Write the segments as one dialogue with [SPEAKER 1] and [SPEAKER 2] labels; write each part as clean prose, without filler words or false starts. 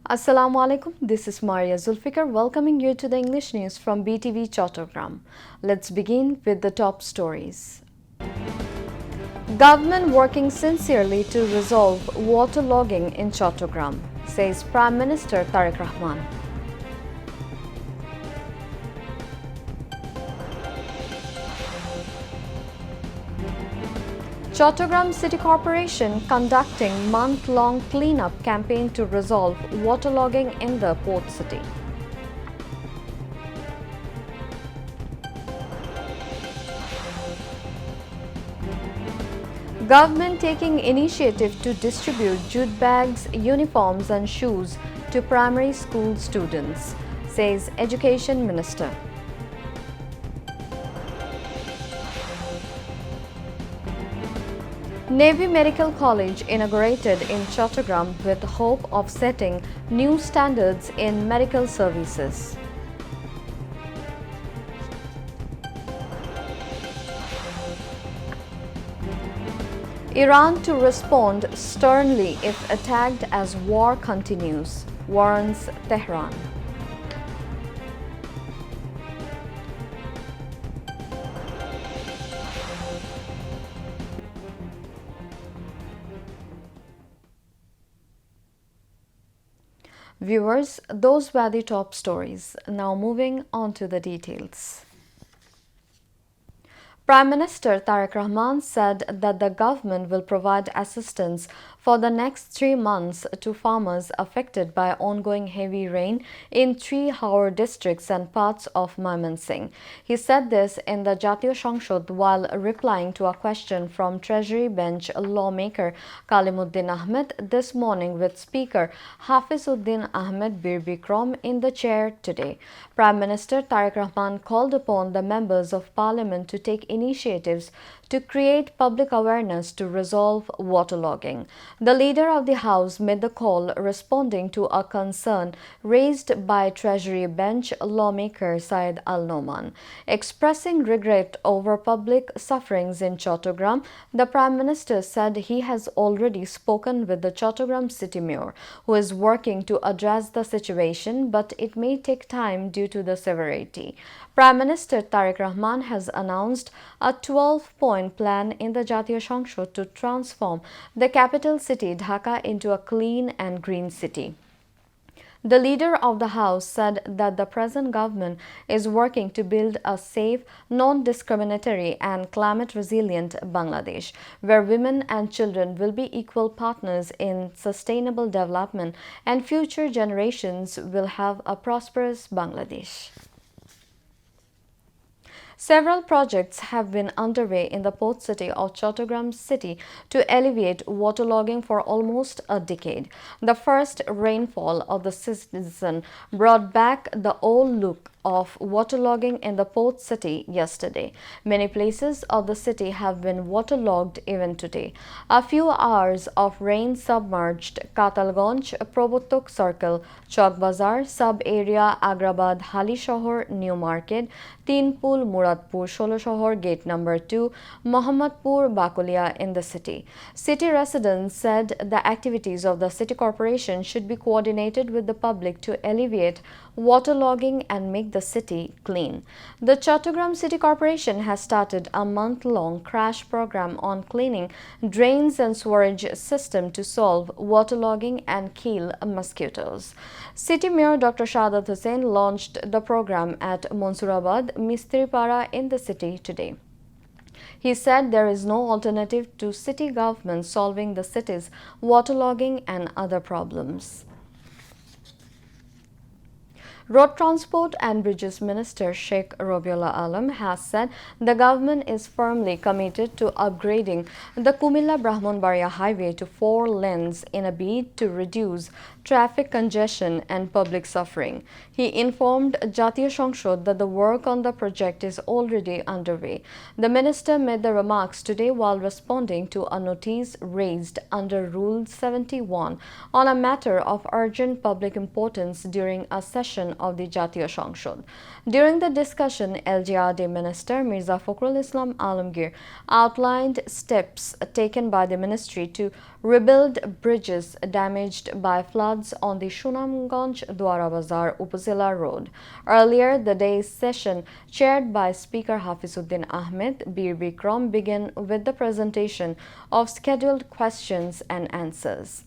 [SPEAKER 1] Assalamu alaikum. This is Maria Zulfikar welcoming you to the English news from Btv Chattogram. Let's begin with the top stories. Government working sincerely to resolve waterlogging in Chattogram, says Prime Minister Tariq Rahman. Chattogram City Corporation conducting month-long cleanup campaign to resolve waterlogging in the port city. Government taking initiative to distribute jute bags, uniforms and shoes to primary school students, says Education Minister. Navy Medical College inaugurated in Chattogram with hope of setting new standards in medical services. Iran to respond sternly if attacked as war continues, warns Tehran. Viewers, those were the top stories. Now moving on to the details. Prime Minister Tariq Rahman said that the government will provide assistance for the next 3 months to farmers affected by ongoing heavy rain in 3 Howrah districts and parts of Mymensingh. He said this in the Jatiya সংসদ while replying to a question from Treasury Bench lawmaker Kalimuddin Ahmed this morning with Speaker Hafizuddin Ahmed Bir Bikram in the chair today. Prime Minister Tariq Rahman called upon the members of Parliament to take initiatives to create public awareness to resolve waterlogging. The Leader of the House made the call responding to a concern raised by Treasury Bench lawmaker Syed Al-Noman. Expressing regret over public sufferings in Chattogram, the Prime Minister said he has already spoken with the Chattogram City Mayor, who is working to address the situation, but it may take time due to the severity. Prime Minister Tariq Rahman has announced a 12-point plan in the Jatiya সংসদ to transform the capital city Dhaka into a clean and green city. The Leader of the House said that the present government is working to build a safe, non-discriminatory and climate-resilient Bangladesh, where women and children will be equal partners in sustainable development and future generations will have a prosperous Bangladesh. Several projects have been underway in the port city of Chattogram city to alleviate waterlogging for almost a decade. The first rainfall of the season brought back the old look of waterlogging in the port city yesterday. Many places of the city have been waterlogged even today. A few hours of rain submerged Katalganj, Probottok Circle, Chowk Bazar, sub-area Agrabad, Hali Shohor, New Market, Tinpul, Muradpur, Sholo Shohor, Gate number 2, Mohammadpur, Bakulia in the city. City residents said the activities of the city corporation should be coordinated with the public to alleviate waterlogging and make the city clean. The Chattogram City Corporation has started a month-long crash program on cleaning drains and sewerage system to solve waterlogging and kill mosquitoes. City Mayor Dr. Shahadat Hussain launched the program at Mansurabad, Mistripara in the city today. He said there is no alternative to city government solving the city's waterlogging and other problems. Road Transport and Bridges Minister Sheikh Rabiullah Alam has said the government is firmly committed to upgrading the Kumilla-Brahmanbaria highway to 4 lanes in a bid to reduce traffic congestion and public suffering. He informed Jatiya সংসদ that the work on the project is already underway. The minister made the remarks today while responding to a notice raised under Rule 71 on a matter of urgent public importance during a session of the Jatiya Shongshad. During the discussion, LGRD Minister Mirza Fakhrul Islam Alamgir outlined steps taken by the ministry to rebuild bridges damaged by floods on the Sunamganj-Dwara Bazar Upazila Road. Earlier the day's session, chaired by Speaker Hafizuddin Ahmed, Bir Bikram began with the presentation of scheduled questions and answers.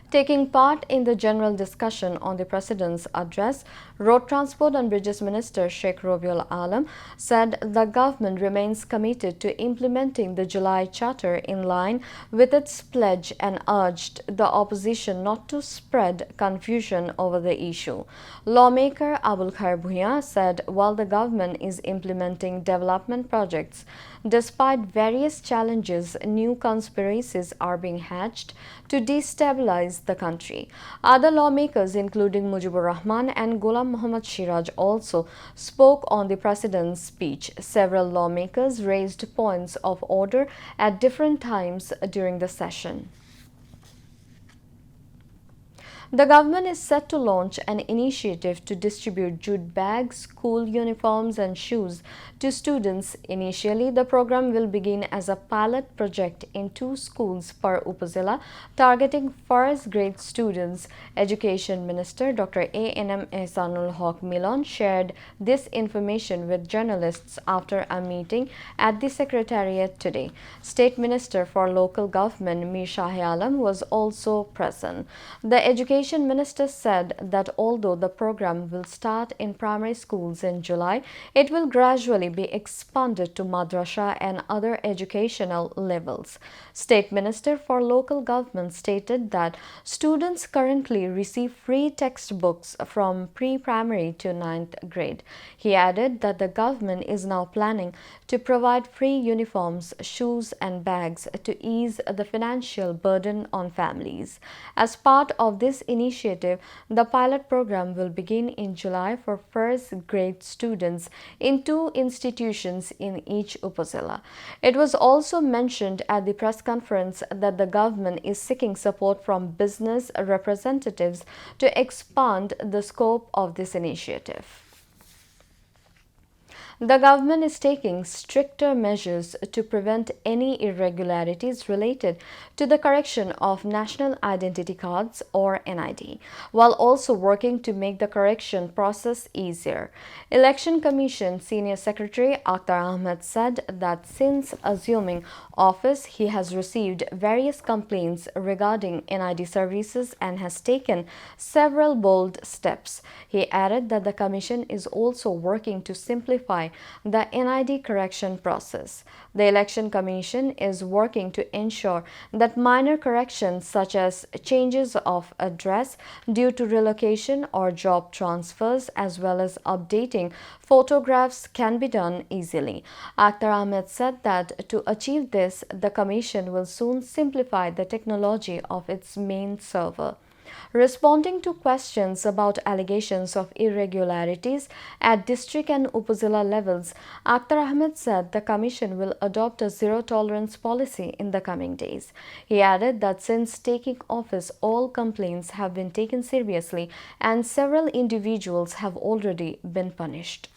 [SPEAKER 1] Taking part in the general discussion on the President's address, Road Transport and Bridges Minister Sheikh Robiul Alam said the government remains committed to implementing the July Charter in line with its pledge and urged the opposition not to spread confusion over the issue. Lawmaker Abul Khair Bhuiyan said while the government is implementing development projects, despite various challenges, new conspiracies are being hatched to destabilize the country. Other lawmakers, including Mujibur Rahman and Ghulam Muhammad Shiraj, also spoke on the President's speech. Several lawmakers raised points of order at different times during the session. The government is set to launch an initiative to distribute jute bags, school uniforms and shoes to students. Initially, the program will begin as a pilot project in 2 schools per Upazila, targeting first-grade students. Education Minister Dr. A.N.M. Ehsanul Haq Milon shared this information with journalists after a meeting at the Secretariat today. State Minister for Local Government Mir Shah Alam was also present. The Education Minister said that although the program will start in primary schools in July, it will gradually be expanded to madrasa and other educational levels. State Minister for Local Government stated that students currently receive free textbooks from pre-primary to 9th grade. He added that the government is now planning to provide free uniforms, shoes and bags to ease the financial burden on families. As part of this initiative, the pilot program will begin in July for first-grade students in 2 institutions in each Upazila. It was also mentioned at the press conference that the government is seeking support from business representatives to expand the scope of this initiative. The government is taking stricter measures to prevent any irregularities related to the correction of national identity cards or NID, while also working to make the correction process easier. Election Commission Senior Secretary Akhtar Ahmed said that since assuming office, he has received various complaints regarding NID services and has taken several bold steps. He added that the Commission is also working to simplify the NID correction process. The Election Commission is working to ensure that minor corrections such as changes of address due to relocation or job transfers as well as updating photographs can be done easily. Akhtar Ahmed said that to achieve this, the Commission will soon simplify the technology of its main server. Responding to questions about allegations of irregularities at district and Upazila levels, Akhtar Ahmed said the Commission will adopt a zero-tolerance policy in the coming days. He added that since taking office, all complaints have been taken seriously and several individuals have already been punished.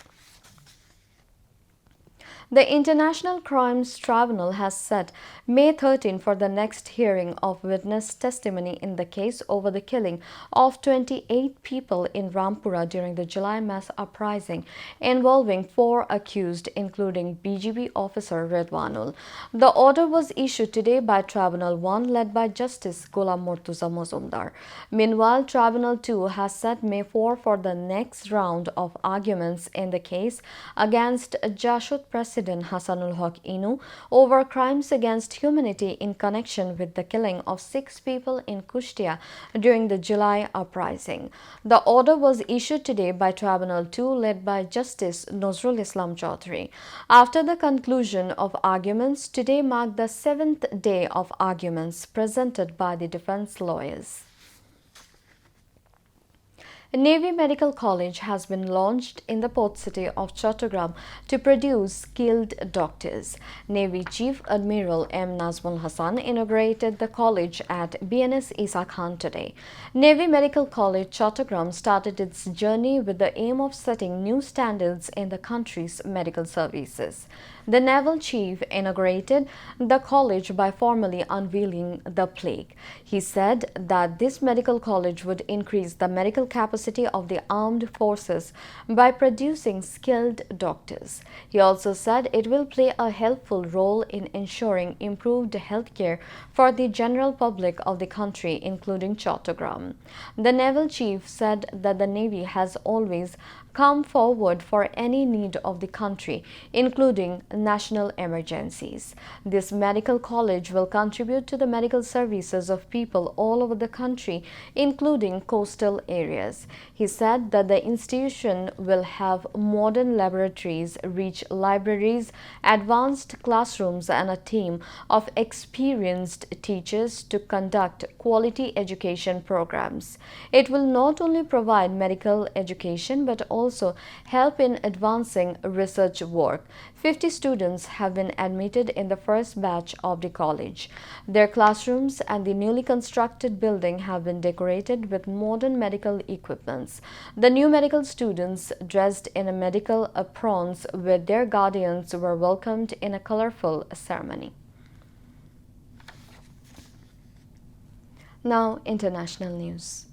[SPEAKER 1] The International Crimes Tribunal has set May 13 for the next hearing of witness testimony in the case over the killing of 28 people in Rampura during the July mass uprising involving 4 accused, including BGB officer Redwanul. The order was issued today by Tribunal 1 led by Justice Ghulam Murtuza Mozumdar. Meanwhile, Tribunal 2 has set May 4 for the next round of arguments in the case against Jashut President Hassanul Haq Inu over crimes against humanity in connection with the killing of 6 people in Kushtia during the July uprising. The order was issued today by Tribunal 2 led by Justice Nazrul Islam Chaudhry. After the conclusion of arguments, today marked the 7th day of arguments presented by the defense lawyers. Navy Medical College has been launched in the port city of Chattogram to produce skilled doctors. Navy Chief Admiral M. Nazmul Hassan inaugurated the college at BNS Isa Khan today. Navy Medical College Chattogram started its journey with the aim of setting new standards in the country's medical services. The naval chief inaugurated the college by formally unveiling the plaque. He said that this medical college would increase the medical capacity of the armed forces by producing skilled doctors. He also said it will play a helpful role in ensuring improved healthcare for the general public of the country, including Chattogram. The naval chief said that the Navy has always come forward for any need of the country, including national emergencies. This medical college will contribute to the medical services of people all over the country, including coastal areas. He said that the institution will have modern laboratories, rich libraries, advanced classrooms, and a team of experienced teachers to conduct quality education programs. It will not only provide medical education but also help in advancing research work. 50 students have been admitted in the first batch of the college. Their classrooms and the newly constructed building have been decorated with modern medical equipments. The new medical students, dressed in medical aprons with their guardians, were welcomed in a colorful ceremony. Now, international news.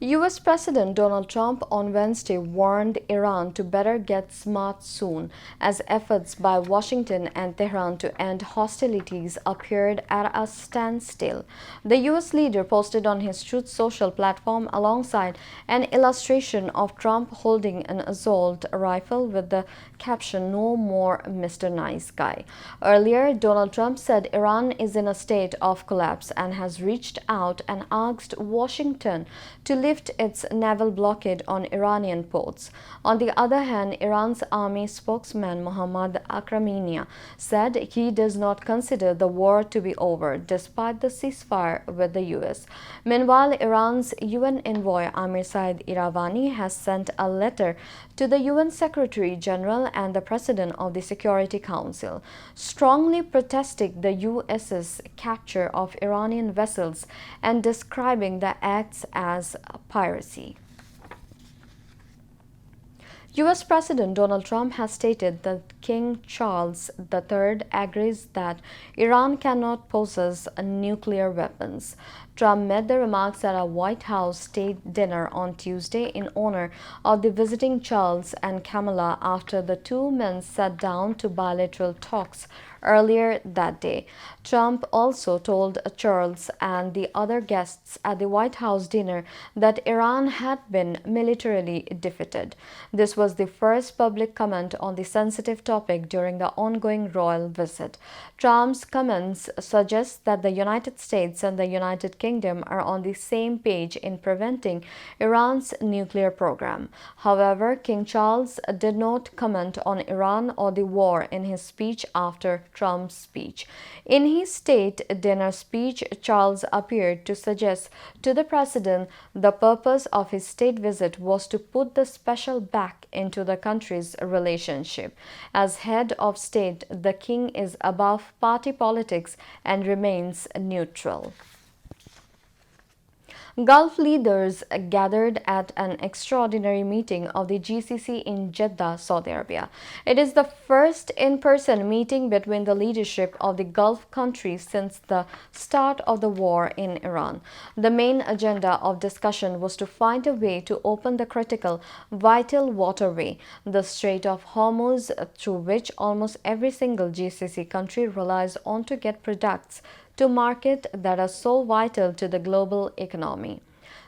[SPEAKER 1] US President Donald Trump on Wednesday warned Iran to better get smart soon as efforts by Washington and Tehran to end hostilities appeared at a standstill. The US leader posted on his Truth Social platform alongside an illustration of Trump holding an assault rifle with the caption, "No more Mr. Nice Guy." Earlier, Donald Trump said Iran is in a state of collapse and has reached out and asked Washington to lift its naval blockade on Iranian ports. On the other hand, Iran's army spokesman Mohammad Akraminia said he does not consider the war to be over despite the ceasefire with the US. Meanwhile, Iran's UN envoy Amir Said Iravani has sent a letter to the UN Secretary General and the President of the Security Council, strongly protesting the US's capture of Iranian vessels and describing the acts as piracy. US President Donald Trump has stated that King Charles III agrees that Iran cannot possess nuclear weapons. Trump made the remarks at a White House state dinner on Tuesday in honor of the visiting Charles and Camilla after the two men sat down to bilateral talks earlier that day. Trump also told Charles and the other guests at the White House dinner that Iran had been militarily defeated. This was the first public comment on the sensitive topic during the ongoing royal visit. Trump's comments suggest that the United States and the United Kingdom are on the same page in preventing Iran's nuclear program. However, King Charles did not comment on Iran or the war in his speech after Trump's speech. In his state dinner speech, Charles appeared to suggest to the president the purpose of his state visit was to put the special back into the country's relationship. As head of state, the king is above party politics and remains neutral. Gulf leaders gathered at an extraordinary meeting of the GCC in Jeddah, Saudi Arabia. It is the first in-person meeting between the leadership of the Gulf countries since the start of the war in Iran. The main agenda of discussion was to find a way to open the critical, vital waterway, the Strait of Hormuz, through which almost every single GCC country relies on to get products to market that are so vital to the global economy.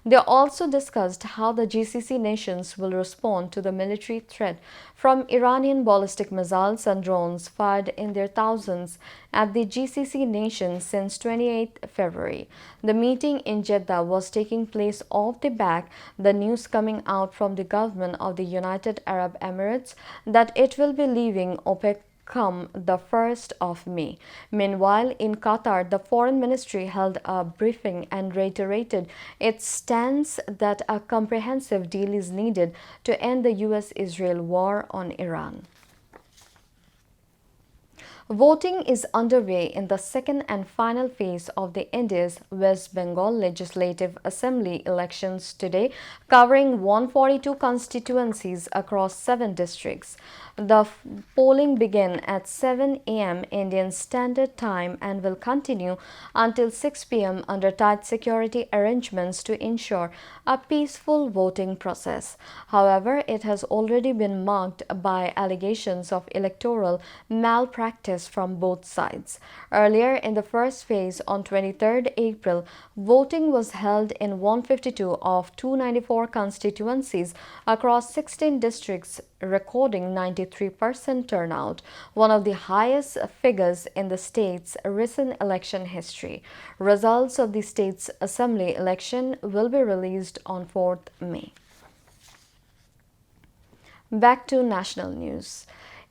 [SPEAKER 1] They also discussed how the GCC nations will respond to the military threat from Iranian ballistic missiles and drones fired in their thousands at the GCC nations since 28 February. The meeting in Jeddah was taking place off the back the news coming out from the government of the United Arab Emirates that it will be leaving OPEC come the 1st of May. Meanwhile, in Qatar, the foreign ministry held a briefing and reiterated its stance that a comprehensive deal is needed to end the US-Israel war on Iran. Voting is underway in the second and final phase of the India's West Bengal Legislative Assembly elections today, covering 142 constituencies across 7 districts. The polling began at 7 a.m. Indian Standard Time and will continue until 6 p.m. under tight security arrangements to ensure a peaceful voting process. However, it has already been marked by allegations of electoral malpractice from both sides. Earlier in the first phase on 23rd April, voting was held in 152 of 294 constituencies across 16 districts, recording 93% turnout, one of the highest figures in the state's recent election history. Results of the state's assembly election will be released on 4th May. Back to national news.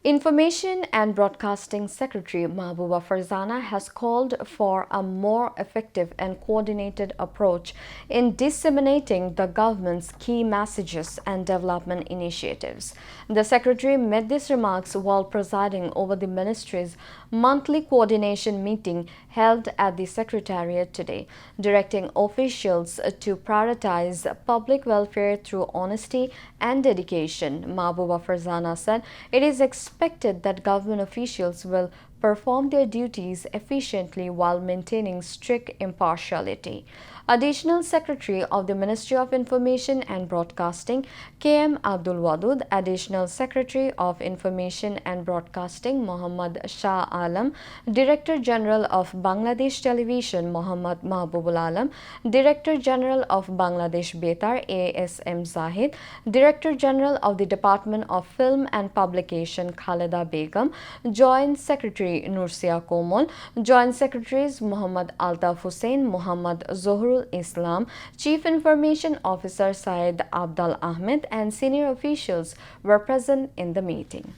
[SPEAKER 1] Information and Broadcasting Secretary Mahbooba Farzana has called for a more effective and coordinated approach in disseminating the government's key messages and development initiatives. The Secretary made these remarks while presiding over the ministry's monthly coordination meeting held at the Secretariat today, directing officials to prioritize public welfare through honesty and dedication. Mahbooba Farzana said it is expected that government officials will perform their duties efficiently while maintaining strict impartiality. Additional Secretary of the Ministry of Information and Broadcasting, K.M. Abdul Wadud, Additional Secretary of Information and Broadcasting, Muhammad Shah Alam, Director General of Bangladesh Television, Muhammad Mahbubul Alam, Director General of Bangladesh Betar, A.S.M. Zahid, Director General of the Department of Film and Publication, Khaleda Begum, Joint Secretary Nursia Komol, Joint Secretaries Muhammad Altaf Hussain, Muhammad Zohrul Islam, Chief Information Officer Syed Abdal Ahmed, and senior officials were present in the meeting.